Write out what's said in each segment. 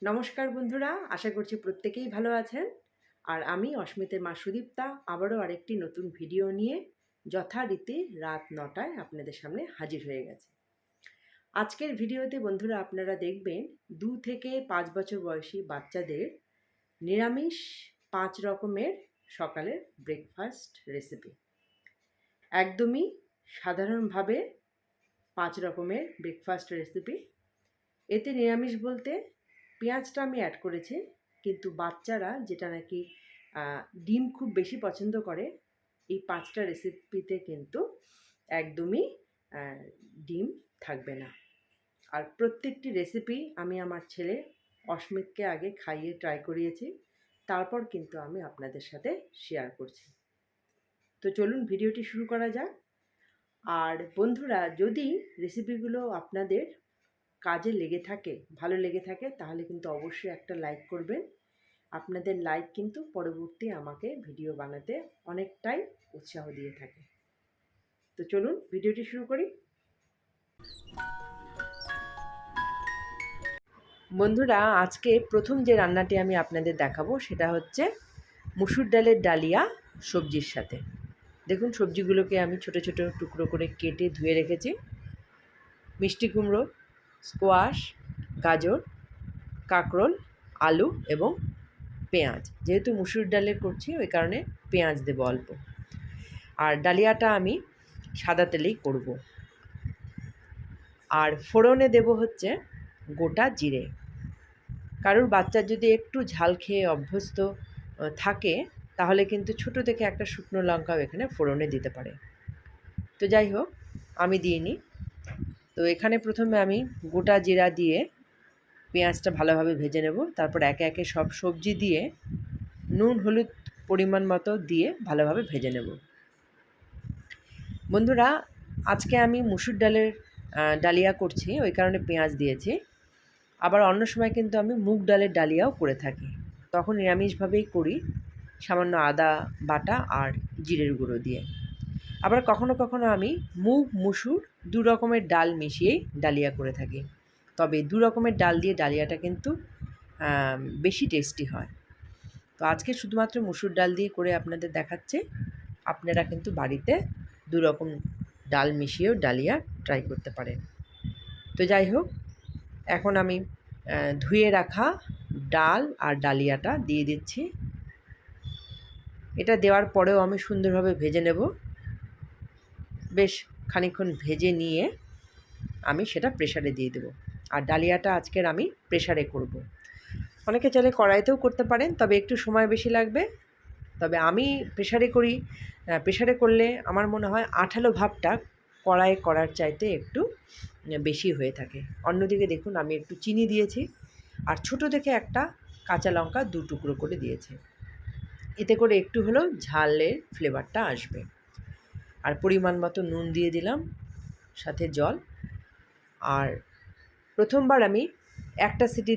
নমস্কার বন্ধুরা, আশা করছি প্রত্যেকেই ভালো আছেন। আর আমি অস্মিতের মা সুদীপ্তা আবারও আরেকটি নতুন ভিডিও নিয়ে যথারীতি রাত ৯টায় আপনাদের সামনে হাজির হয়ে গেছে। আজকের ভিডিওতে বন্ধুরা আপনারা দেখবেন ২ থেকে ৫ বছর বয়সী বাচ্চাদের নিরামিষ ৫ রকমের সকালের ব্রেকফাস্ট রেসিপি। একদমই সাধারণভাবে ৫ রকমের ব্রেকফাস্ট রেসিপি। এতে নিরামিষ বলতে পেঁয়াজটা আমি অ্যাড করেছি, কিন্তু বাচ্চারা যেটা নাকি ডিম খুব বেশি পছন্দ করে, এই ৫টা রেসিপিতে কিন্তু একদমই ডিম থাকবে না। আর প্রত্যেকটি রেসিপি আমি আমার ছেলে অস্মিতকে আগে খাইয়ে ট্রাই করিয়েছি, তারপর কিন্তু আমি আপনাদের সাথে শেয়ার করছি। তো চলুন ভিডিওটি শুরু করা যাক। আর বন্ধুরা, যদি রেসিপিগুলো আপনাদের কাজে লেগে থাকে, ভালো লেগে থাকে, তাহলে কিন্তু অবশ্যই একটা লাইক করবেন। আপনাদের লাইক কিন্তু পরবর্তী আমাকে ভিডিও বানাতে অনেকটাই উৎসাহ দিয়ে থাকে। তো চলুন ভিডিওটি শুরু করি। বন্ধুরা, আজকে প্রথম যে রান্নাটি আমি আপনাদের দেখাবো সেটা হচ্ছে মুসুর ডালের ডালিয়া সবজির সাথে। দেখুন, সবজিগুলোকে আমি ছোট ছোট টুকরো করে কেটে ধুয়ে রেখেছি। মিষ্টি কুমড়ো, স্কোয়াশ, গাজর, কাঁকরোল, আলু এবং পেঁয়াজ। যেহেতু মুসুর ডালে করছি ওই কারণে পেঁয়াজ দেবো অল্প। আর ডালিয়াটা আমি সাদা তেলেই করব। আর ফোড়নে দেব হচ্ছে গোটা জিরে। কারোর বাচ্চার যদি একটু ঝাল খেয়ে অভ্যস্ত থাকে, তাহলে কিন্তু ছোটো থেকে একটা শুকনো লঙ্কাও এখানে ফোড়নে দিতে পারে। তো যাই হোক, আমি দিইনি। তো এখানে প্রথমে আমি গোটা জিরা দিয়ে পেঁয়াজটা ভালোভাবে ভেজে নেব। তারপর একে একে সব সবজি দিয়ে নুন হলুদ পরিমাণ মতো দিয়ে ভালোভাবে ভেজে নেব। বন্ধুরা, আজকে আমি মুসুর ডালের ডালিয়া করছি, ওই কারণে পেঁয়াজ দিয়েছি। আবার অন্য সময় কিন্তু আমি মুগ ডালের ডালিয়াও করে থাকি, তখন নিরামিষভাবেই করি, সামান্য আদা বাটা আর জিরের গুঁড়ো দিয়ে। আবার কখনো কখনো আমি মুগ মুসুর দু রকমের ডাল মিশিয়েই ডালিয়া করে থাকি। তবে দু রকমের ডাল দিয়ে ডালিয়াটা কিন্তু বেশি টেস্টি হয়। তো আজকে শুধুমাত্র মুসুর ডাল দিয়ে করে আপনাদের দেখাচ্ছে। আপনারা কিন্তু বাড়িতে দু রকম ডাল মিশিয়েও ডালিয়া ট্রাই করতে পারেন। তো যাই হোক, এখন আমি ধুয়ে রাখা ডাল আর ডালিয়াটা দিয়ে দিচ্ছি। এটা দেওয়ার পরেও আমি সুন্দরভাবে ভেজে নেব। বেশ খানিকক্ষণ ভেজে নিয়ে আমি সেটা প্রেসারে দিয়ে দেবো। আর ডালিয়াটা আজকের আমি প্রেসারে করব। অনেকে চাইলে কড়াইতেও করতে পারেন, তবে একটু সময় বেশি লাগবে। তবে আমি প্রেসারে করি। প্রেসারে করলে আমার মনে হয় আঠালো ভাবটা কড়াইয়ে করার চাইতে একটু বেশি হয়ে থাকে। অন্যদিকে দেখুন, আমি একটু চিনি দিয়েছি আর ছোটো থেকে একটা কাঁচা লঙ্কা 2 টুকরো করে দিয়েছি। এতে করে একটু হলেও ঝালের ফ্লেভারটা আসবে। আর পরিমাণ মতো নুন দিয়ে দিলাম, সাথে জল। আর প্রথমবার আমি একটা সিটি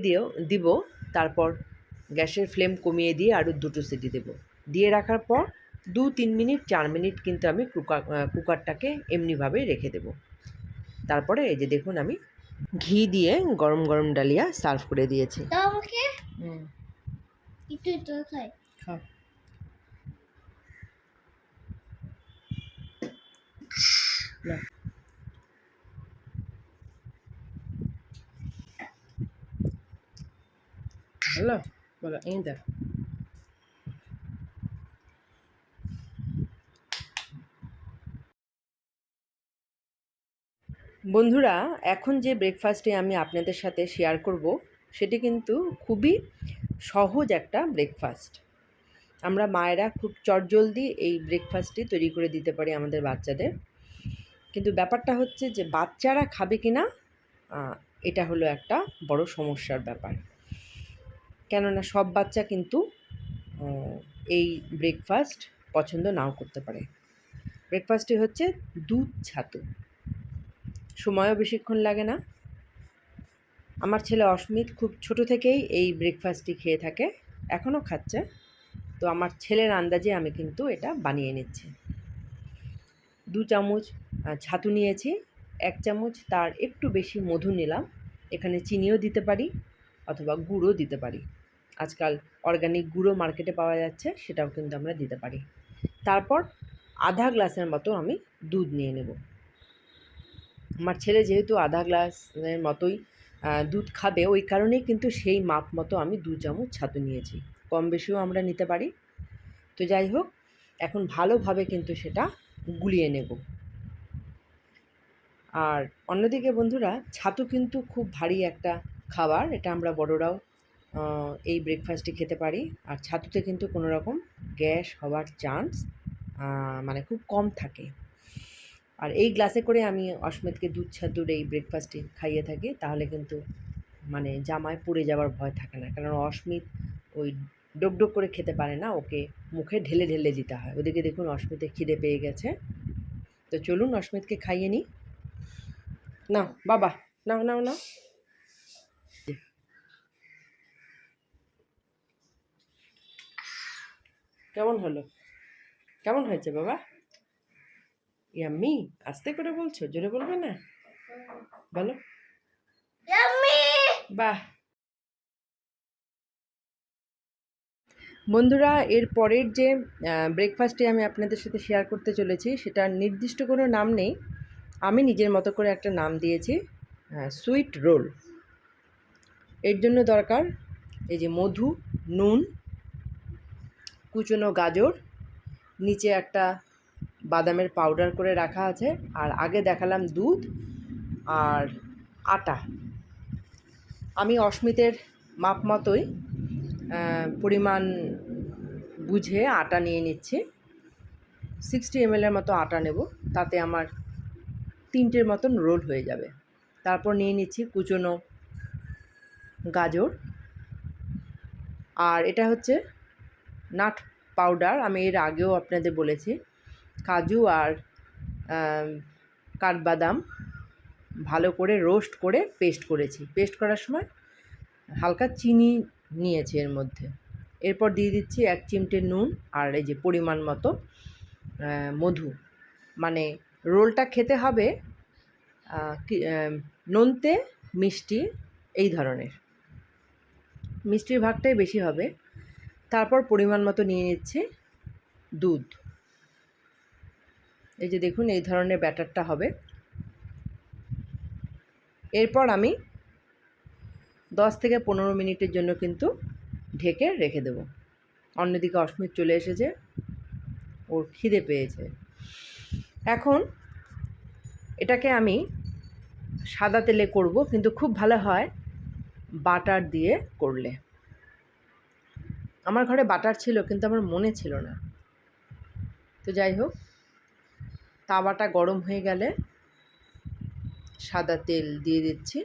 দিব, তারপর গ্যাসের ফ্লেম কমিয়ে দিয়ে আরও 2টো সিটি দেব। দিয়ে রাখার পর 2-3 মিনিট 4 মিনিট কিন্তু আমি কুকারটাকে এমনিভাবে রেখে দেব। তারপরে এই যে দেখুন, আমি ঘি দিয়ে গরম গরম ডালিয়া সার্ভ করে দিয়েছি। খাও। না, ভালো বলো, এই দেখ। বন্ধুরা, এখন যে ব্রেকফাস্টে আমি আপনাদের সাথে শেয়ার করব, সেটি কিন্তু খুবই সহজ একটা ব্রেকফাস্ট। আমরা মায়েরা খুব চটজলদি এই ব্রেকফাস্টটি তৈরি করে দিতে পারি আমাদের বাচ্চাদের। কিন্তু ব্যাপারটা হচ্ছে যে বাচ্চারা খাবে কি না, এটা হলো একটা বড় সমস্যার ব্যাপার। কেননা সব বাচ্চা কিন্তু এই ব্রেকফাস্ট পছন্দ নাও করতে পারে। ব্রেকফাস্টটি হচ্ছে দুধ ছাতু। সময়ও বেশিক্ষণ লাগে না। আমার ছেলে অস্মিত খুব ছোট থেকেই এই ব্রেকফাস্টটি খেয়ে থাকে, এখনও খাচ্ছে। তো আমার ছেলের আন্দাজে আমি কিন্তু এটা বানিয়ে নিচ্ছি। 2 চামচ ছাতু নিয়েছি, 1 চামচ তার একটু বেশি মধু নিলাম। এখানে চিনিও দিতে পারি। অথবা গুঁড়ো দিতে পারি। আজকাল অর্গানিক গুঁড়ো মার্কেটে পাওয়া যাচ্ছে, সেটাও কিন্তু আমরা দিতে পারি। তারপর আধা গ্লাসের মতো আমি দুধ নিয়ে নেব। আমার ছেলে যেহেতু আধা গ্লাসের মতোই দুধ খাবে, ওই কারণেই কিন্তু সেই মাপ মতো আমি 2 চামচ ছাতু নিয়েছি। কম বেশিও আমরা নিতে পারি। তো যাই হোক, এখন ভালোভাবে কিন্তু সেটা গুলিয়ে নেব। আর অন্যদিকে বন্ধুরা, ছাতু কিন্তু খুব ভারী একটা খাবার। এটা আমরা বড়রাও এই ব্রেকফাস্টে খেতে পারি। আর ছাতুতে কিন্তু কোনো রকম গ্যাস হওয়ার চান্স মানে খুব কম থাকে। আর এই গ্লাসে করে আমি অস্মিতকে দুধ ছাতুর এই ব্রেকফাস্টে খাইয়ে থাকি, তাহলে কিন্তু মানে জামায় পুড়ে যাওয়ার ভয় থাকে না। কারণ অস্মিত ওই ডোক করে খেতে পারে না, ওকে মুখে ঢেলে ঢেলে দিতে হয়। ওদিকে দেখুন অস্মিতের খিদে পেয়ে গেছে। তো চলুন অস্মিতকে খাইয়ে নিই। নাও বাবা, নাও নাও নাও। কেমন হলো? কেমন হয়েছে বাবা? ইয়াম্মি। আস্তে করে বলছো, জোরে বলবে না? বলো বাহ। বন্ধুরা, এর পরের যে ব্রেকফাস্টে আমি আপনাদের সাথে শেয়ার করতে চলেছি, সেটার নির্দিষ্ট কোনো নাম নেই। আমি নিজের মতো করে একটা নাম দিয়েছি, সুইট রোল। এর জন্য দরকার এই যে মধু, নুন, কুচনো গাজর, নিচে একটা বাদামের পাউডার করে রাখা আছে, আর আগে দেখালাম দুধ আর আটা। আমি অস্মিতের মাপ মতোই পরিমাণ বুঝে আটা নিয়ে নিচ্ছি। 60 ml মতো আটা নেব, তাতে আমার 3টের মতন রোল হয়ে যাবে। তারপর নিয়ে নিচ্ছি কুচনো গাজর, আর এটা হচ্ছে নাট পাউডার। আমি এর আগেও আপনাদের বলেছি, কাজু আর কাঠবাদাম ভালো করে রোস্ট করে পেস্ট করেছি। পেস্ট করার সময় হালকা চিনি নিয়েছি এর মধ্যে। এরপর দিয়ে দিচ্ছি 1 চিমটে নুন, আর এই যে পরিমাণ মতো মধু। মানে রোলটা খেতে হবে নোনতে মিষ্টি, এই ধরনের মিষ্টির ভাগটাই বেশি হবে। তারপর পরিমাণ মতো নিয়ে নিচ্ছি দুধ। এই যে দেখুন, এই ধরনের ব্যাটারটা হবে। এরপর আমি 10 থেকে 15 মিনিটের জন্য কিন্তু ঢেকে রেখে দেব। অন্যদিকে অস্মিত চলে এসেছে, ওর খিদে পেয়েছে। এখন এটাকে আমি সাদা তেলে করব, কিন্তু খুব ভালো হয় বাটার দিয়ে করলে। আমার ঘরে বাটার ছিল, কিন্তু আমার মনে ছিল না। তো যাই হোক, তাওয়াটা গরম হয়ে গেলে সাদা তেল দিয়ে দিচ্ছি।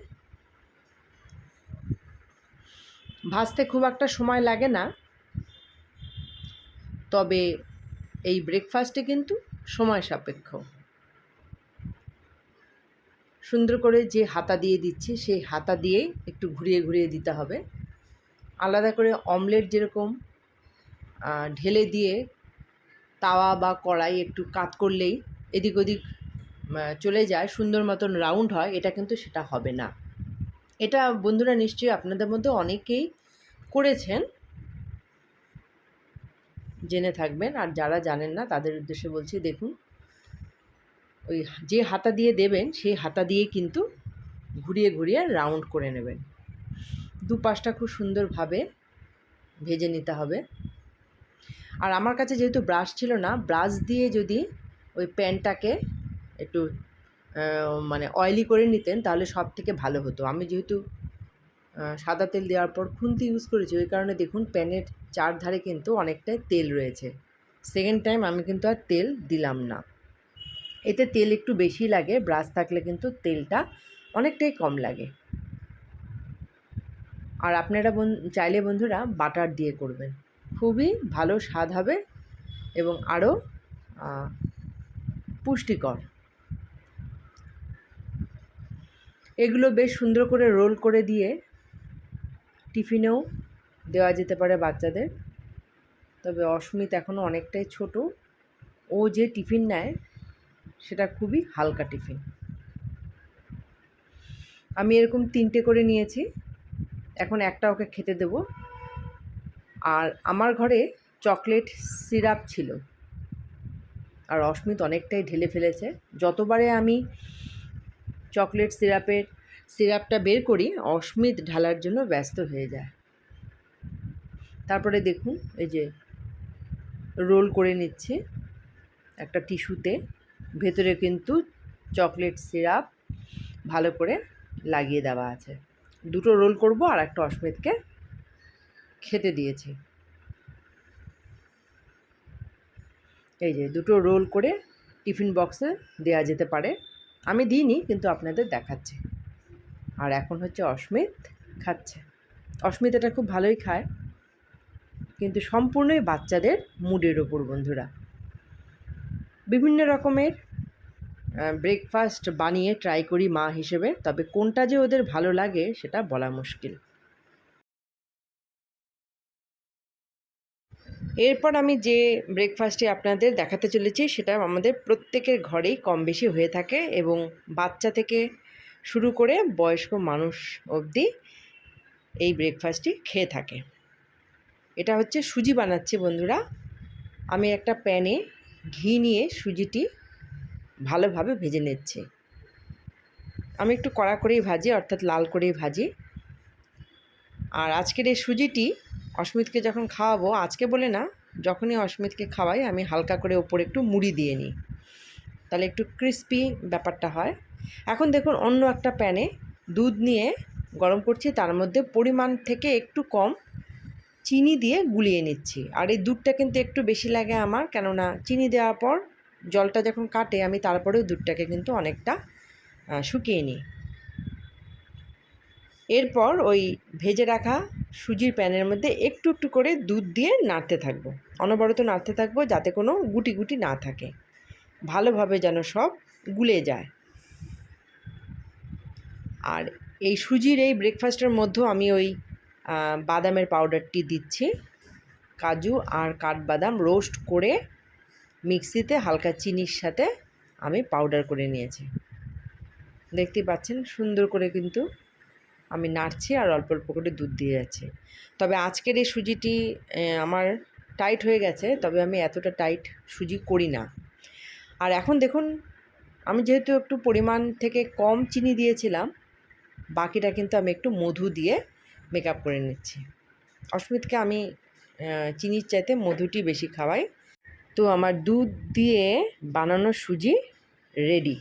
ভাজতে খুব একটা সময় লাগে না, তবে এই ব্রেকফাস্টে কিন্তু সময় সাপেক্ষ। সুন্দর করে যে হাতা দিয়ে দিচ্ছি, সেই হাতা দিয়েই একটু ঘুরিয়ে ঘুরিয়ে দিতে হবে। আলাদা করে অমলেট যেরকম ঢেলে দিয়ে তাওয়া বা কড়াই একটু কাত করলেই এদিক ওদিক চলে যায়, সুন্দর মতন রাউন্ড হয়, এটা কিন্তু সেটা হবে না। এটা বন্ধুরা নিশ্চয়ই আপনাদের মধ্যে অনেকেই করেছেন, জেনে থাকবেন। আর যারা জানেন না তাদের উদ্দেশ্যে বলছি, দেখুন ওই যে হাতা দিয়ে দেবেন, সেই হাতা দিয়ে কিন্তু ঘুরিয়ে ঘুরিয়ে রাউন্ড করে নেবেন। দুপাশটা খুব সুন্দরভাবে ভেজে নিতে হবে। আর আমার কাছে যেহেতু ব্রাশ ছিল না, ব্রাশ দিয়ে যদি ওই প্যানটাকে একটু মানে অয়েলি করে নিতেন, তাহলে সব থেকে ভালো হতো। আমি যেহেতু সাদা তেল দেওয়ার পর খুন্তি ইউজ করেছি, ওই কারণে দেখুন প্যানের চারধারে কিন্তু অনেকটাই তেল রয়েছে। সেকেন্ড টাইম আমি কিন্তু আর তেল দিলাম না। এতে তেল একটু বেশি লাগে, ব্রাশ থাকলে কিন্তু তেলটা অনেকটাই কম লাগে। আর আপনারা চাইলে বন্ধুরা বাটার দিয়ে করবেন, খুবই ভালো স্বাদ হবে এবং আরও পুষ্টিকর। এগুলো বেশ সুন্দর করে রোল করে দিয়ে টিফিনেও দেওয়া যেতে পারে বাচ্চাদের। তবে অস্মিত এখনও অনেকটাই ছোট, ও যে টিফিন নেয় সেটা খুবই হালকা টিফিন। আমি এরকম 3টে করে নিয়েছি, এখন একটা ওকে খেতে দেব। আর আমার ঘরে চকলেট সিরাপ ছিল, আর অস্মিত অনেকটাই ঢেলে ফেলেছে। যতবারে আমি চকলেট সিরাপটা বের করি, অস্মিত ঢালার জন্য ব্যস্ত হয়ে যায়। তারপরে দেখুন এই যে রোল করে নিচ্ছি একটা টিস্যুতে, ভেতরে কিন্তু চকলেট সিরাপ ভালো করে লাগিয়ে দেওয়া আছে। দুটো রোল করব আর একটা অস্মিতকে খেতে দিয়েছি। এই যে দুটো রোল করে টিফিন বক্সে দেওয়া যেতে পারে, আমি দিইনি কিন্তু আপনাদের দেখাচ্ছি। আর এখন হচ্ছে অস্মিত খাচ্ছে। অস্মিত এটা খুব ভালোই খায়, কিন্তু সম্পূর্ণই বাচ্চাদের মুডের ওপর বন্ধুরা। বিভিন্ন রকমের ব্রেকফাস্ট বানিয়ে ট্রাই করি মা হিসেবে, তবে কোনটা যে ওদের ভালো লাগে সেটা বলা মুশকিল। এরপর আমি যে ব্রেকফাস্টটি আপনাদের দেখাতে চলেছি সেটা আমাদের প্রত্যেকের ঘরেই কম বেশি হয়ে থাকে, এবং বাচ্চা থেকে শুরু করে বয়স্ক মানুষ অবধি এই ব্রেকফাস্টটি খেয়ে থাকে। এটা হচ্ছে সুজি বানাচ্ছি বন্ধুরা। আমি একটা প্যানে ঘি নিয়ে সুজিটি ভালোভাবে ভেজে নিচ্ছি। আমি একটু কড়া করেই ভাজি, অর্থাৎ লাল করেই ভাজি। আর আজকের এই সুজিটি অস্মিতকে যখন খাওয়াবো, আজকে বলে না, যখনই অস্মিতকে খাওয়াই আমি হালকা করে ওপরে একটু মুড়ি দিয়ে নিই, তাহলে একটু ক্রিস্পি ব্যাপারটা হয়। এখন দেখুন অন্য একটা প্যানে দুধ নিয়ে গরম করছি, তার মধ্যে পরিমাণ থেকে একটু কম চিনি দিয়ে গুলিয়ে নিচ্ছি। আর এই দুধটা কিন্তু একটু বেশি লাগে আমার, কেননা চিনি দেওয়ার পর জলটা যখন কাটে আমি তারপরেও দুধটাকে কিন্তু অনেকটা শুকিয়ে নিই। এরপর ওই ভেজে রাখা সুজির প্যানের মধ্যে একটু একটু করে দুধ দিয়ে নাড়তে থাকবো, অনবরত নাড়তে থাকবো, যাতে কোনো গুটি গুটি না থাকে, ভালোভাবে যেন সব গুলে যায়। আর এই সুজির এই ব্রেকফাস্টের মধ্যেও আমি ওই বাদামের পাউডারটি দিচ্ছি। কাজু আর কাঠবাদাম রোস্ট করে মিক্সিতে হালকা চিনির সাথে আমি পাউডার করে নিয়েছি। দেখতে পাচ্ছেন সুন্দর করে কিন্তু আমি নাড়ছি আর অল্প অল্প করে দুধ দিয়ে যাচ্ছি। তবে আজকের এই সুজিটি আমার টাইট হয়ে গেছে, তবে আমি এতটা টাইট সুজি করি না। আর এখন দেখুন আমি যেহেতু একটু পরিমাণ থেকে কম চিনি দিয়েছিলাম, বাকিটা কিন্তু আমি একটু মধু দিয়ে মেকআপ করে নিচ্ছি। অস্মিতকে আমি চিনির চাইতে মধুটি বেশি খাওয়াই। তো আমার দুধ দিয়ে বানানো সুজি রেডি,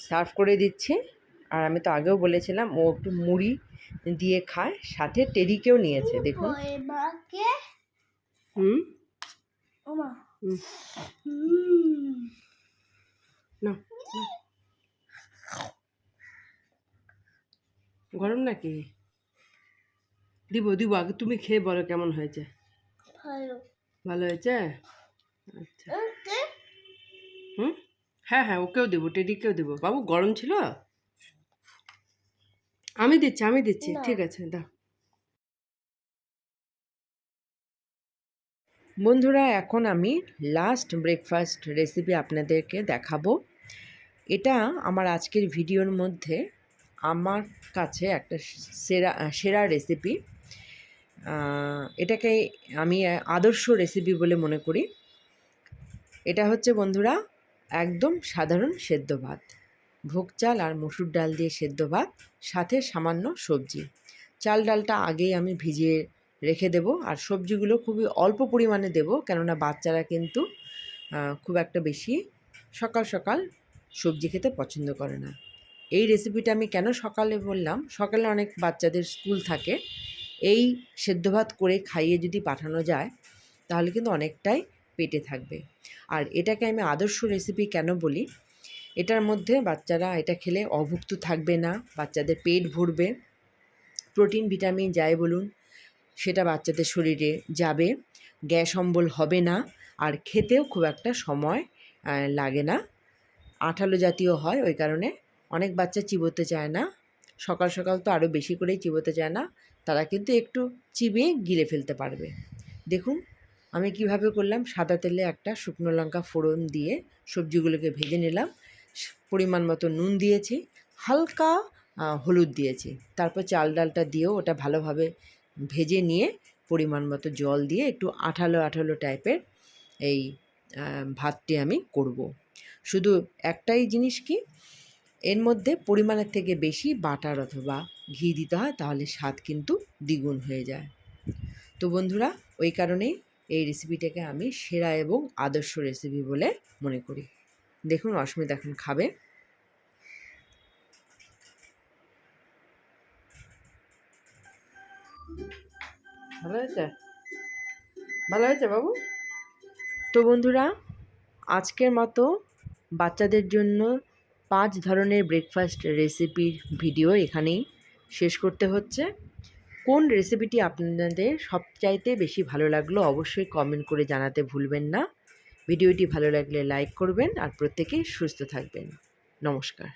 সার্ভ করে দিচ্ছি। আর আমি তো আগেও বলেছিলাম ও একটু মুড়ি দিয়ে খায়, সাথে টেডিকেও নিয়েছে দেখুন। না গরম নাকি? দিব দিব, আগে তুমি খেয়ে বলো কেমন হয়েছে। ভালো হয়েছে? আচ্ছা। হ্যাঁ হ্যাঁ, ওকেও দেবো, টেডিকেও দেবো। বাবু গরম ছিল? আমি দিচ্ছি, ঠিক আছে দাও। বন্ধুরা, এখন আমি লাস্ট ব্রেকফাস্ট রেসিপি আপনাদেরকে দেখাবো। এটা আমার আজকের ভিডিওর মধ্যে আমার কাছে একটা সেরা রেসিপি। এটাকে আমি আদর্শ রেসিপি বলে মনে করি। এটা হচ্ছে বন্ধুরা একদম সাধারণ সেদ্ধ ভাত, ভোগ চাল আর মসুর ডাল দিয়ে সেদ্ধ ভাত, সাথে সামান্য সবজি। চাল ডালটা আগেই আমি ভিজিয়ে রেখে দেব, আর সবজিগুলো খুবই অল্প পরিমাণে দেব, কেননা বাচ্চারা কিন্তু খুব একটা বেশি সকাল সকাল সবজি খেতে পছন্দ করে না। এই রেসিপিটা আমি কেন সকালে বললাম, সকালে অনেক বাচ্চাদের স্কুল থাকে, এই সেদ্ধ ভাত করে খাইয়ে যদি পাঠানো যায় তাহলে কিন্তু অনেকটাই পেটে থাকবে। আর এটাকে আমি আদর্শ রেসিপি কেন বলি, এটার মধ্যে বাচ্চারা এটা খেলে অভুক্ত থাকবে না, বাচ্চাদের পেট ভরবে, প্রোটিন ভিটামিন যাই বলুন সেটা বাচ্চাদের শরীরে যাবে, গ্যাস অম্বল হবে না, আর খেতেও খুব একটা সময় লাগে না। আঠালো জাতীয় হয়, ওই কারণে অনেক বাচ্চা চিবোতে চায় না, সকাল সকাল তো আরও বেশি করেই চিবোতে চায় না, তারা কিন্তু একটু চিবিয়ে গিলে ফেলতে পারবে। দেখুন আমি কিভাবে করলাম, সাদা তেলে একটা শুকনো লঙ্কা ফোড়ন দিয়ে সবজিগুলোকে ভেজে নিলাম, পরিমাণ মতো নুন দিয়েছি, হালকা হলুদ দিয়েছি। তারপর চাল ডালটা দিয়েও ওটা ভালোভাবে ভেজে নিয়ে পরিমাণ মতো জল দিয়ে একটু আঠালো আঠালো টাইপের এই ভাতটি আমি করব। শুধু একটাই জিনিস কি, এর মধ্যে পরিমাণের থেকে বেশি বাটার অথবা ঘি দিতে হয়, তাহলে স্বাদ কিন্তু দ্বিগুণ হয়ে যায়। তো বন্ধুরা, ওই কারণেই এই রেসিপিটাকে আমি সেরা এবং আদর্শ রেসিপি বলে মনে করি। দেখুন অস্মিত এখন খাবে। ভালো হয়েছে? ভালো হয়েছে বাবু? তো বন্ধুরা, আজকের মতো বাচ্চাদের জন্য 5 ধরনের ব্রেকফাস্ট রেসিপির ভিডিও এখানেই শেষ করতে হচ্ছে। কোন রেসিপিটি আপনাদের সবচাইতে বেশি ভালো লাগলো অবশ্যই কমেন্ট করে জানাতে ভুলবেন না। ভিডিওটি ভালো লাগলে লাইক করবেন আর প্রত্যেকেই সুস্থ থাকবেন। নমস্কার।